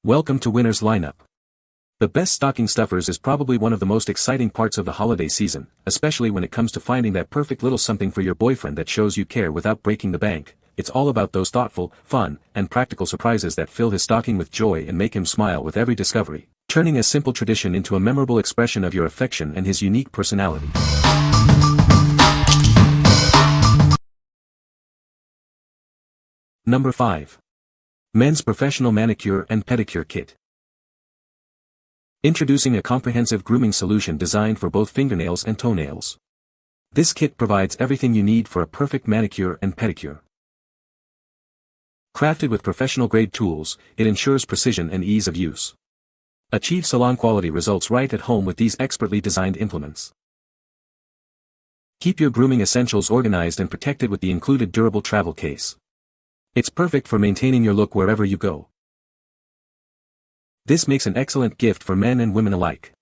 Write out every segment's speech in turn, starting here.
Welcome to Winner's Lineup. The best stocking stuffers is probably one of the most exciting parts of the holiday season, especially when it comes to finding that perfect little something for your boyfriend that shows you care without breaking the bank. It's all about those thoughtful, fun, and practical surprises that fill his stocking with joy and make him smile with every discovery, turning a simple tradition into a memorable expression of your affection and his unique personality. Number 5. Men's Professional Manicure and Pedicure Kit. Introducing a comprehensive grooming solution designed for both fingernails and toenails. This kit provides everything you need for a perfect manicure and pedicure. Crafted with professional-grade tools, it ensures precision and ease of use. Achieve salon-quality results right at home with these expertly designed implements. Keep your grooming essentials organized and protected with the included durable travel case. It's perfect for maintaining your look wherever you go. This makes an excellent gift for men and women alike.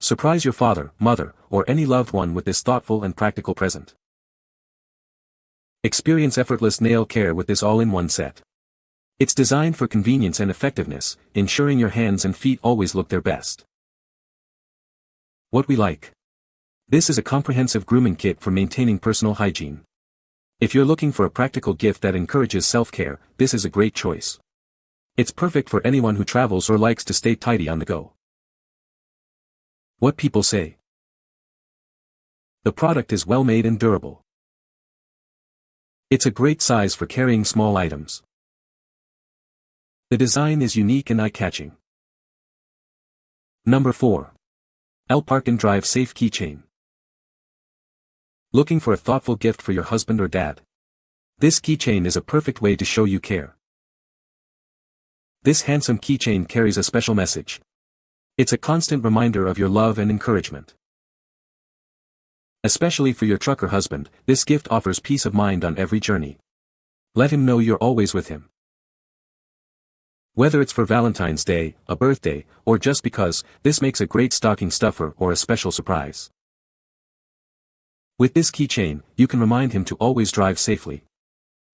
Surprise your father, mother, or any loved one with this thoughtful and practical present. Experience effortless nail care with this all-in-one set. It's designed for convenience and effectiveness, ensuring your hands and feet always look their best. What we like. This is a comprehensive grooming kit for maintaining personal hygiene. If you're looking for a practical gift that encourages self-care, this is a great choice. It's perfect for anyone who travels or likes to stay tidy on the go. What people say. The product is well made and durable. It's a great size for carrying small items. The design is unique and eye-catching. Number 4. LParkin Drive Safe Keychain. Looking for a thoughtful gift for your husband or dad? This keychain is a perfect way to show you care. This handsome keychain carries a special message. It's a constant reminder of your love and encouragement. Especially for your trucker husband, this gift offers peace of mind on every journey. Let him know you're always with him. Whether it's for Valentine's Day, a birthday, or just because, this makes a great stocking stuffer or a special surprise. With this keychain, you can remind him to always drive safely.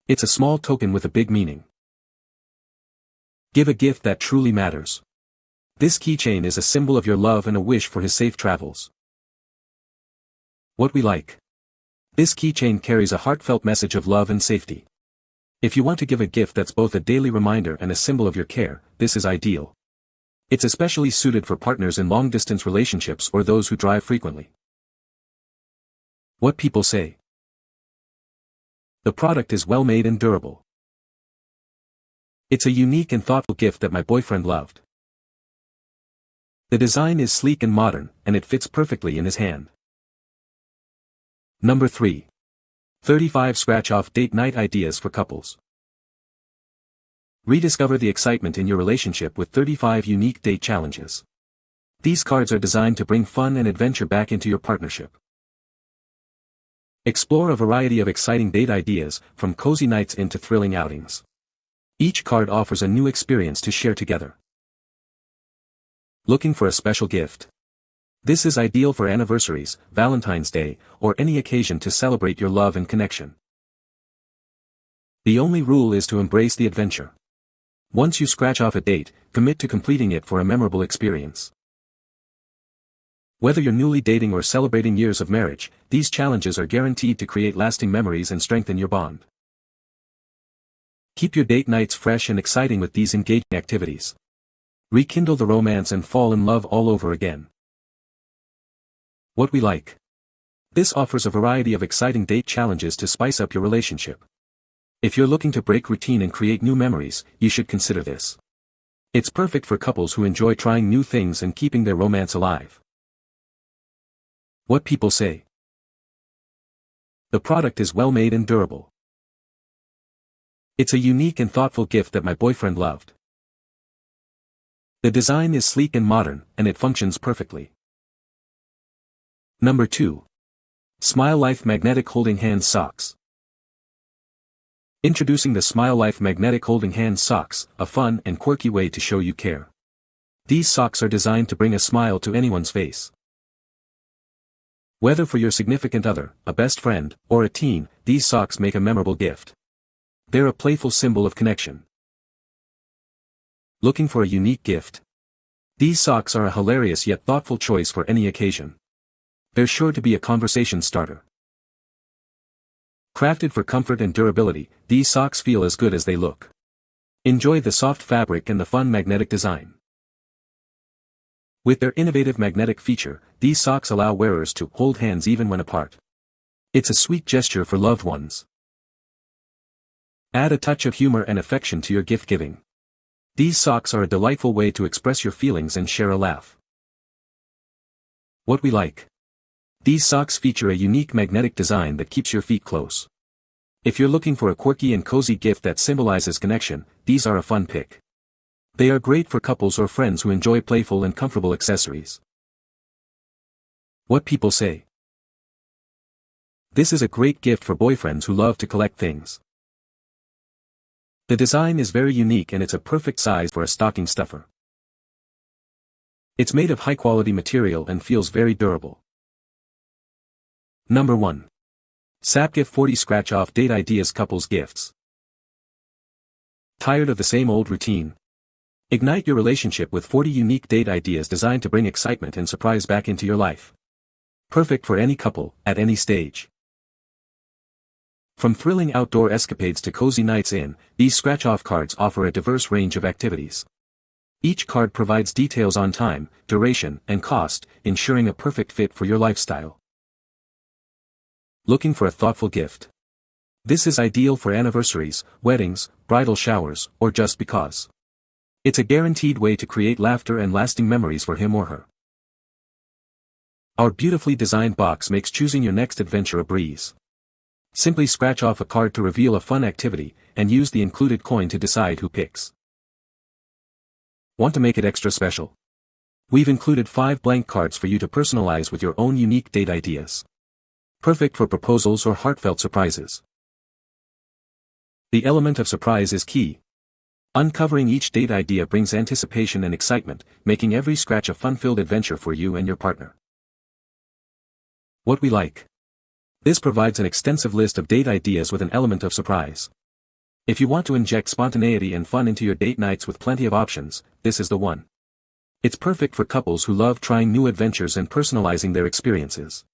It's a small token with a big meaning. Give a gift that truly matters. This keychain is a symbol of your love and a wish for his safe travels. What we like. This keychain carries a heartfelt message of love and safety. If you want to give a gift that's both a daily reminder and a symbol of your care, this is ideal. It's especially suited for partners in long-distance relationships or those who drive frequently. What people say. The product is well made and durable. It's a unique and thoughtful gift that my boyfriend loved. The design is sleek and modern, and it fits perfectly in his hand. Number 3. 35 Scratch-Off Date Night Ideas for Couples. Rediscover the excitement in your relationship with 35 unique date challenges. These cards are designed to bring fun and adventure back into your partnership. Explore a variety of exciting date ideas, from cozy nights into thrilling outings. Each card offers a new experience to share together. Looking for a special gift? This is ideal for anniversaries, Valentine's Day, or any occasion to celebrate your love and connection. The only rule is to embrace the adventure. Once you scratch off a date, commit to completing it for a memorable experience. Whether you're newly dating or celebrating years of marriage, these challenges are guaranteed to create lasting memories and strengthen your bond. Keep your date nights fresh and exciting with these engaging activities. Rekindle the romance and fall in love all over again. What we like. This offers a variety of exciting date challenges to spice up your relationship. If you're looking to break routine and create new memories, you should consider this. It's perfect for couples who enjoy trying new things and keeping their romance alive. What people say. The product is well made and durable. It's a unique and thoughtful gift that my boyfriend loved. The design is sleek and modern, and it functions perfectly. Number 2. Smilelife Magnetic Holding Hands Socks. Introducing the Smilelife Magnetic Holding Hands Socks, a fun and quirky way to show you care. These socks are designed to bring a smile to anyone's face. Whether for your significant other, a best friend, or a teen, these socks make a memorable gift. They're a playful symbol of connection. Looking for a unique gift? These socks are a hilarious yet thoughtful choice for any occasion. They're sure to be a conversation starter. Crafted for comfort and durability, these socks feel as good as they look. Enjoy the soft fabric and the fun magnetic design. With their innovative magnetic feature, these socks allow wearers to hold hands even when apart. It's a sweet gesture for loved ones. Add a touch of humor and affection to your gift giving. These socks are a delightful way to express your feelings and share a laugh. What we like. These socks feature a unique magnetic design that keeps your feet close. If you're looking for a quirky and cozy gift that symbolizes connection, these are a fun pick. They are great for couples or friends who enjoy playful and comfortable accessories. What people say. This is a great gift for boyfriends who love to collect things. The design is very unique and it's a perfect size for a stocking stuffer. It's made of high-quality material and feels very durable. Number 1. SAPGIF 40 Scratch-Off Date Ideas Couples Gifts. Tired of the same old routine? Ignite your relationship with 40 unique date ideas designed to bring excitement and surprise back into your life. Perfect for any couple, at any stage. From thrilling outdoor escapades to cozy nights in, these scratch-off cards offer a diverse range of activities. Each card provides details on time, duration, and cost, ensuring a perfect fit for your lifestyle. Looking for a thoughtful gift? This is ideal for anniversaries, weddings, bridal showers, or just because. It's a guaranteed way to create laughter and lasting memories for him or her. Our beautifully designed box makes choosing your next adventure a breeze. Simply scratch off a card to reveal a fun activity, and use the included coin to decide who picks. Want to make it extra special? We've included 5 blank cards for you to personalize with your own unique date ideas. Perfect for proposals or heartfelt surprises. The element of surprise is key. Uncovering each date idea brings anticipation and excitement, making every scratch a fun-filled adventure for you and your partner. What we like. This provides an extensive list of date ideas with an element of surprise. If you want to inject spontaneity and fun into your date nights with plenty of options, this is the one. It's perfect for couples who love trying new adventures and personalizing their experiences.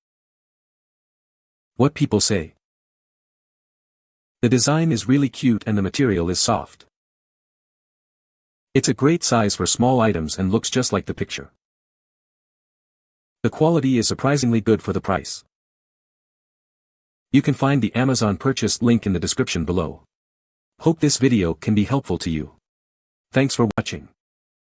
What people say. The design is really cute and the material is soft. It's a great size for small items and looks just like the picture. The quality is surprisingly good for the price. You can find the Amazon purchase link in the description below. Hope this video can be helpful to you. Thanks for watching.